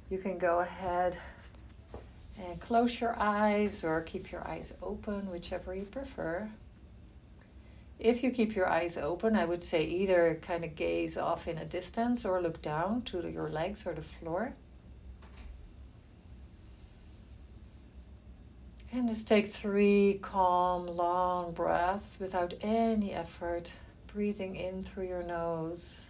You can go ahead and close your eyes or keep your eyes open, whichever you prefer. If you keep your eyes open, I would say either kind of gaze off in a distance or look down to your legs or the floor. And just take 3 calm, long breaths without any effort, breathing in through your nose.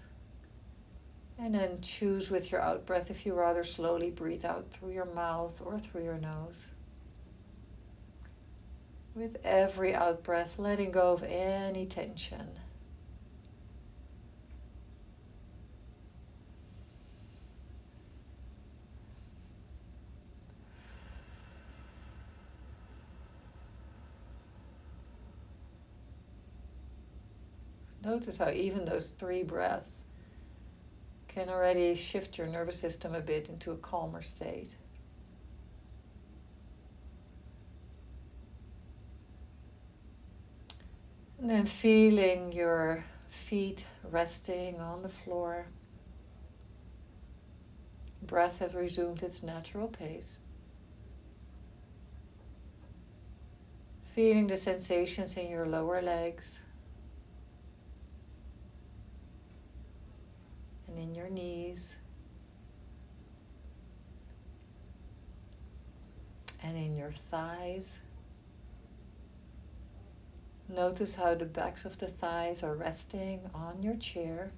And then choose with your out breath if you rather slowly breathe out through your mouth or through your nose. With every out breath, letting go of any tension. Notice how even those 3 breaths can already shift your nervous system a bit into a calmer state. And then feeling your feet resting on the floor. Breath has resumed its natural pace. Feeling the sensations in your lower legs and in your knees and in your thighs. Notice how the backs of the thighs are resting on your chair.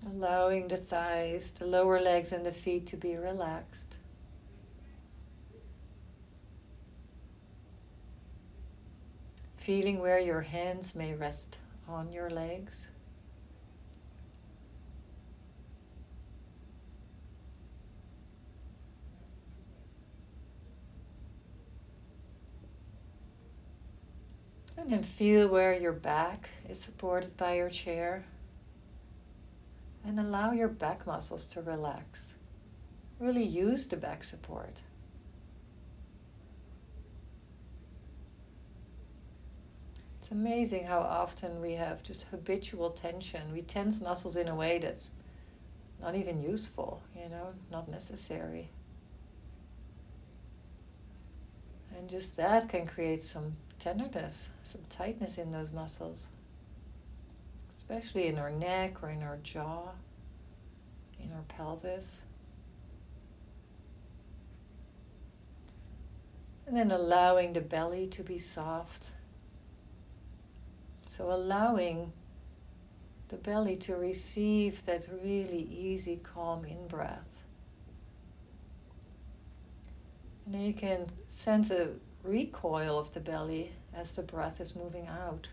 Allowing the thighs, the lower legs and the feet to be relaxed. Feeling where your hands may rest on your legs. And then feel where your back is supported by your chair. And allow your back muscles to relax. Really use the back support. It's amazing how often we have just habitual tension. We tense muscles in a way that's not even useful, not necessary. And just that can create some tenderness, some tightness in those muscles. Especially in our neck or in our jaw, in our pelvis. And then allowing the belly to be soft. So allowing the belly to receive that really easy, calm in-breath. And then you can sense a recoil of the belly as the breath is moving out.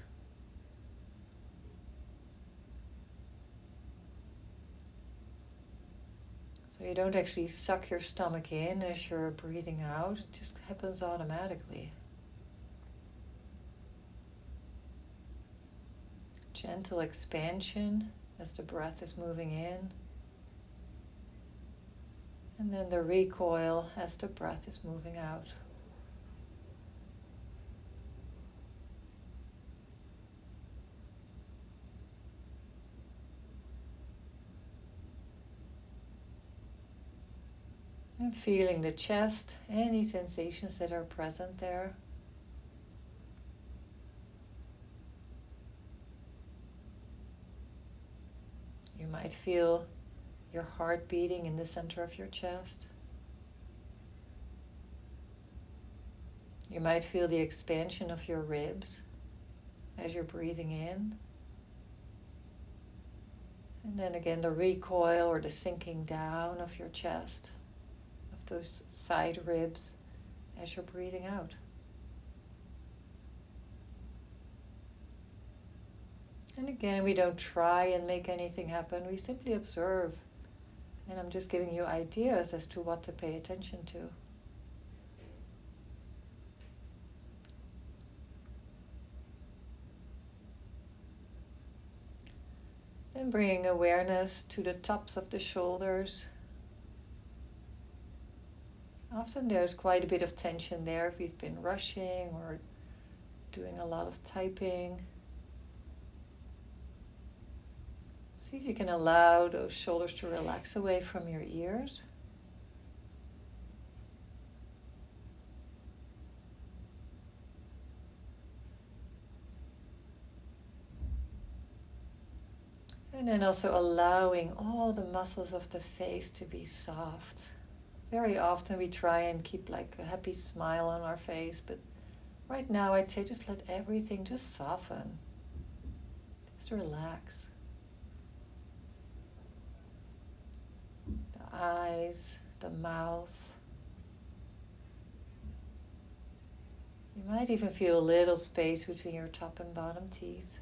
So you don't actually suck your stomach in as you're breathing out. It just happens automatically. Gentle expansion as the breath is moving in. And then the recoil as the breath is moving out. And feeling the chest, any sensations that are present there. You might feel your heart beating in the center of your chest. You might feel the expansion of your ribs as you're breathing in. And then again the recoil or the sinking down of your chest, of those side ribs as you're breathing out. And again, we don't try and make anything happen, we simply observe. And I'm just giving you ideas as to what to pay attention to. Then bringing awareness to the tops of the shoulders. Often there's quite a bit of tension there if we've been rushing or doing a lot of typing. See if you can allow those shoulders to relax away from your ears. And then also allowing all the muscles of the face to be soft. Very often we try and keep like a happy smile on our face, but right now I'd say just let everything just soften. Just relax. The eyes, the mouth. You might even feel a little space between your top and bottom teeth.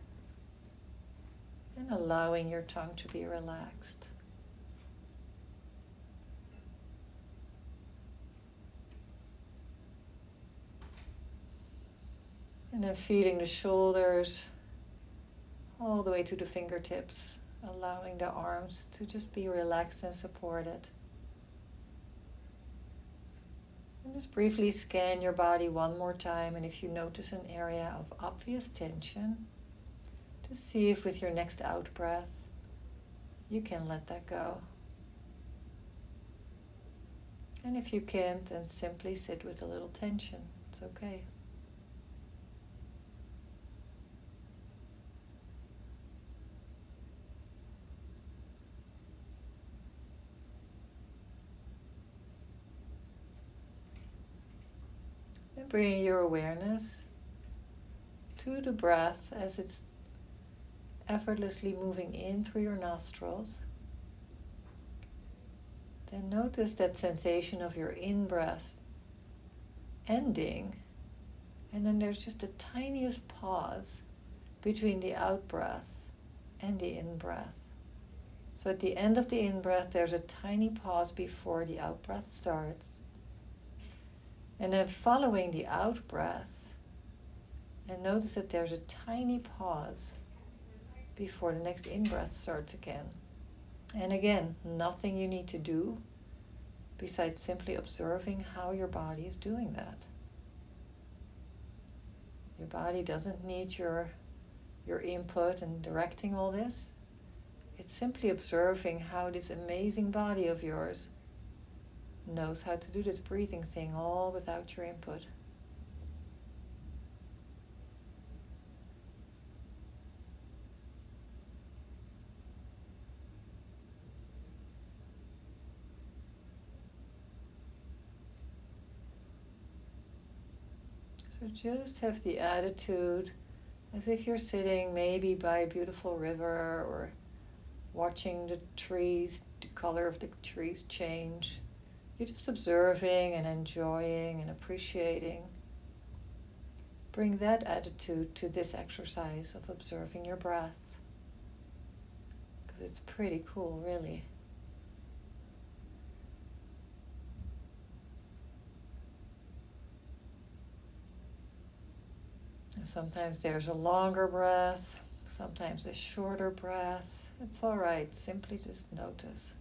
And allowing your tongue to be relaxed. And then feeling the shoulders all the way to the fingertips, allowing the arms to just be relaxed and supported. And just briefly scan your body one more time, and if you notice an area of obvious tension, to see if with your next out breath you can let that go. And if you can't, then simply sit with a little tension. It's okay. Then bringing your awareness to the breath as it's effortlessly moving in through your nostrils. Then notice that sensation of your in-breath ending, and then there's just the tiniest pause between the out-breath and the in-breath. So at the end of the in-breath, there's a tiny pause before the out-breath starts. And then following the out-breath, and notice that there's a tiny pause before the next in-breath starts again. And again, nothing you need to do besides simply observing how your body is doing that. Your body doesn't need your input and directing all this. It's simply observing how this amazing body of yours knows how to do this breathing thing all without your input. So just have the attitude as if you're sitting maybe by a beautiful river or watching the trees, the color of the trees change. You're just observing and enjoying and appreciating. Bring that attitude to this exercise of observing your breath, because it's pretty cool, really. And sometimes there's a longer breath, sometimes a shorter breath. It's all right, simply just notice.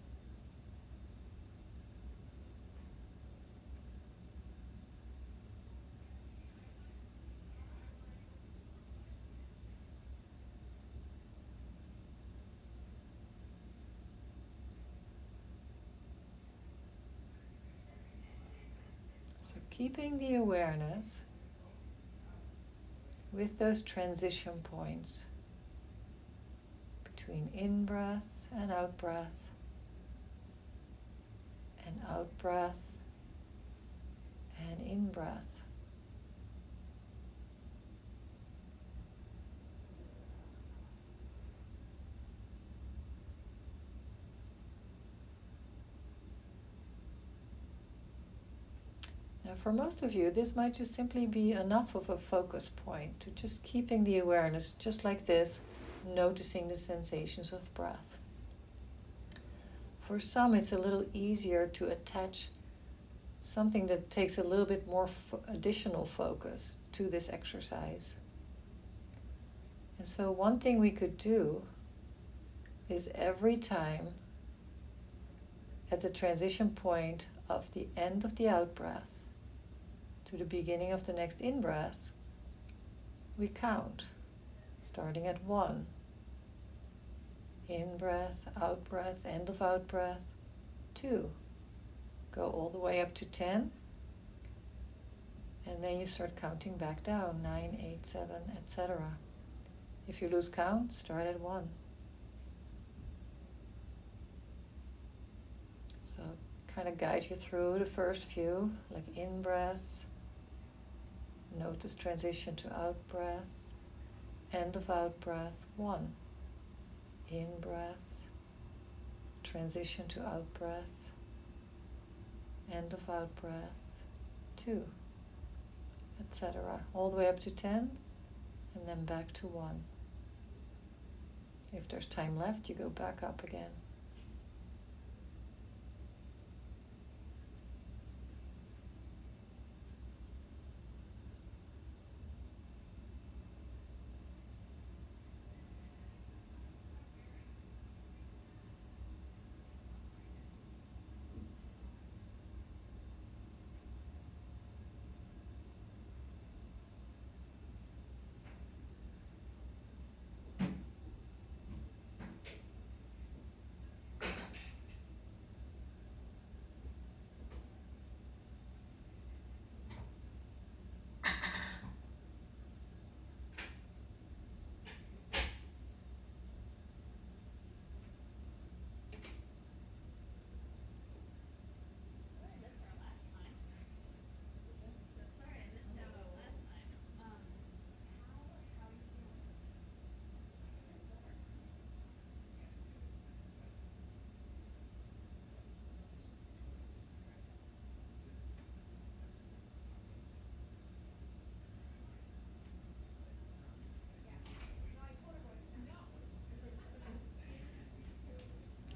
So keeping the awareness with those transition points between in-breath and out-breath, and out-breath and in-breath. Now, for most of you, this might just simply be enough of a focus point to just keeping the awareness just like this, noticing the sensations of breath. For some, it's a little easier to attach something that takes a little bit more additional focus to this exercise. And so one thing we could do is every time at the transition point of the end of the out-breath to the beginning of the next in-breath, we count, starting at 1. In breath, out breath, end of out breath. 2. Go all the way up to 10. And then you start counting back down, 9, 8, 7, etc. If you lose count, start at 1. So kind of guide you through the first few, like in breath. Notice transition to out breath. End of out breath, 1. In breath. Transition to out breath. End of out breath, 2. Etc. All the way up to 10, and then back to 1. If there's time left, you go back up again.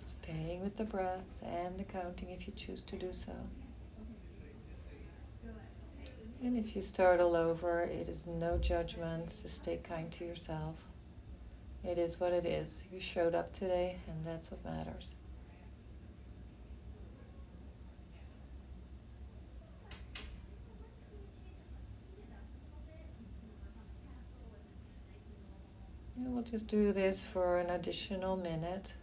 Staying with the breath and the counting if you choose to do so. And if you start all over, it is no judgments. Just stay kind to yourself. It is what it is. You showed up today, and that's what matters. And we'll just do this for an additional minute.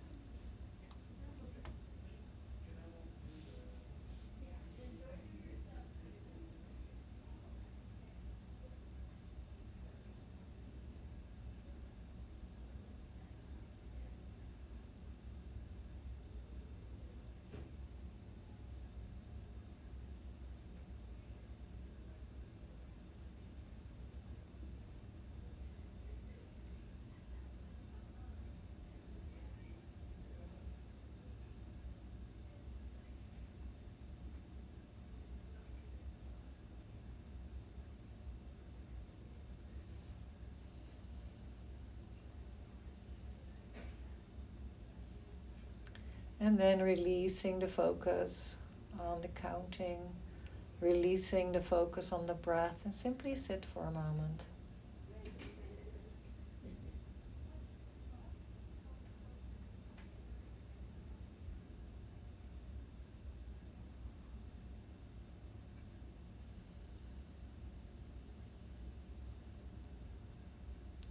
And then releasing the focus on the counting, releasing the focus on the breath, and simply sit for a moment.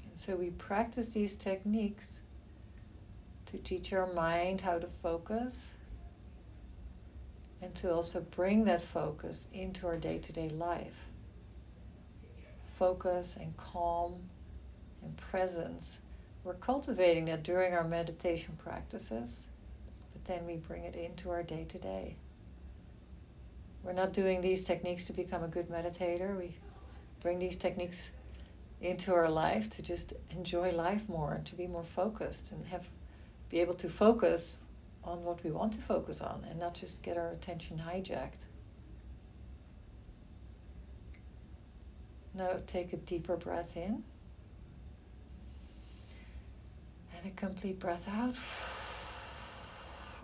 And so we practice these techniques to teach our mind how to focus and to also bring that focus into our day-to-day life. Focus and calm and presence. We're cultivating that during our meditation practices, but then we bring it into our day-to-day. We're not doing these techniques to become a good meditator. We bring these techniques into our life to just enjoy life more and to be more focused and be able to focus on what we want to focus on and not just get our attention hijacked. Now take a deeper breath in and a complete breath out.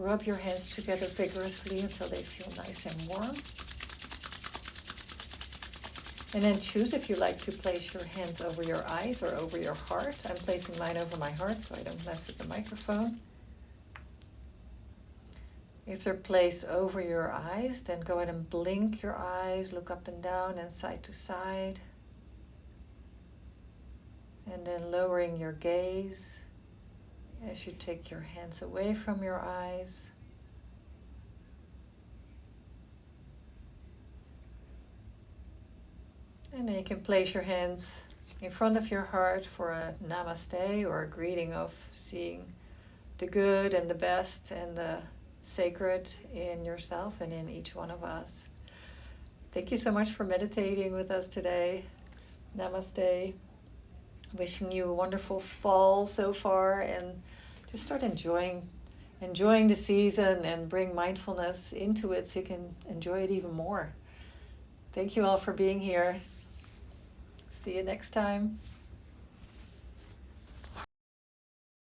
Rub your hands together vigorously until they feel nice and warm. And then choose if you like to place your hands over your eyes or over your heart. I'm placing mine over my heart so I don't mess with the microphone. If they're placed over your eyes, then go ahead and blink your eyes, look up and down and side to side. And then lowering your gaze as you take your hands away from your eyes. And then you can place your hands in front of your heart for a namaste or a greeting of seeing the good and the best and the sacred in yourself and in each one of us. Thank you so much for meditating with us today. Namaste. Wishing you a wonderful fall so far, and just start enjoying the season and bring mindfulness into it so you can enjoy it even more. Thank you all for being here. See you next time.